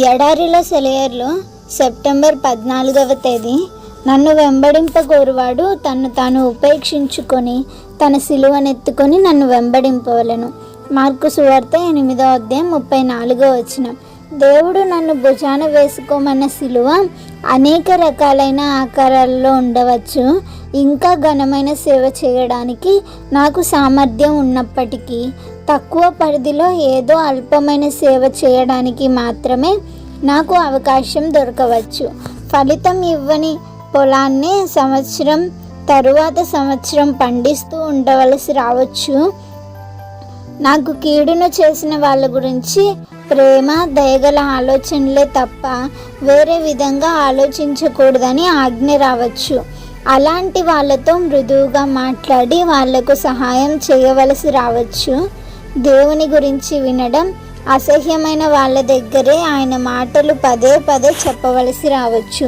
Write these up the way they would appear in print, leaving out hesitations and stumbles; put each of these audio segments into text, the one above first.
ఎడారిలో సెలయర్లో సెప్టెంబర్ 14వ తేదీ. నన్ను వెంబడింపగోరువాడు తన్ను తాను ఉపేక్షించుకొని తన సిలువనెత్తుకొని నన్ను వెంబడింపవలెను. మార్కు సువార్త 8వ అధ్యాయం 34వ వచనం. దేవుడు నన్ను భుజాన వేసుకోమన్న సిలువ అనేక రకాలైన ఆకారాల్లో ఉండవచ్చు. ఇంకా ఘనమైన సేవ చేయడానికి నాకు సామర్థ్యం ఉన్నప్పటికీ తక్కువ పరిధిలో ఏదో అల్పమైన సేవ చేయడానికి మాత్రమే నాకు అవకాశం దొరకవచ్చు. ఫలితం ఇవ్వని పొలాన్ని సంవత్సరం తరువాత సంవత్సరం పండిస్తూ ఉండవలసి రావచ్చు. నాకు కీడును చేసిన వాళ్ళ గురించి ప్రేమ దయగల ఆలోచనలే తప్ప వేరే విధంగా ఆలోచించకూడదని ఆజ్ఞ రావచ్చు. అలాంటి వాళ్ళతో మృదువుగా మాట్లాడి వాళ్లకు సహాయం చేయవలసి రావచ్చు. దేవుని గురించి వినడం అసహ్యమైన వాళ్ళ దగ్గరే ఆయన మాటలు పదే పదే చెప్పవలసి రావచ్చు.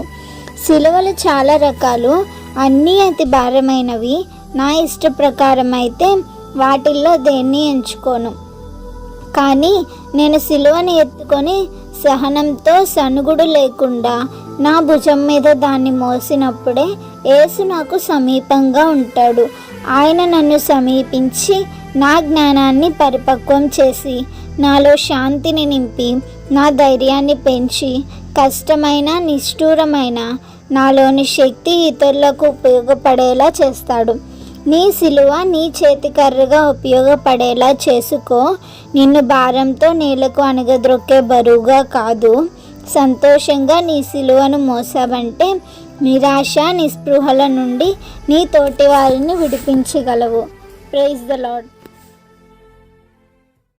సిలువలు చాలా రకాలు, అన్నీ అతి భారమైనవి. నా ఇష్ట ప్రకారం అయితే వాటిల్లో దేన్ని ఎంచుకోను. కానీ నేను సిలువని ఎత్తుకొని సహనంతో సనుగుడు లేకుండా నా భుజం మీద దాన్ని మోసినప్పుడే యేసు నాకు సమీపంగా ఉంటాడు. ఆయన నన్ను సమీపించి నా జ్ఞానాన్ని పరిపక్వం చేసి నాలో శాంతిని నింపి నా ధైర్యాన్ని పెంచి కష్టమైన నిష్ఠూరమైన నాలోని శక్తి ఇతరులకు ఉపయోగపడేలా చేస్తాడు. నీ సిలువ నీ చేతికర్రగా ఉపయోగపడేలా చేసుకో. నిన్ను భారంతో నేలకు అణగద్రొక్కే బరువుగా కాదు. సంతోషంగా నీ సిలువను మోసావంటే నిరాశ నిస్పృహల నుండి నీ తోటి వారిని విడిపించగలవు. Praise the lord.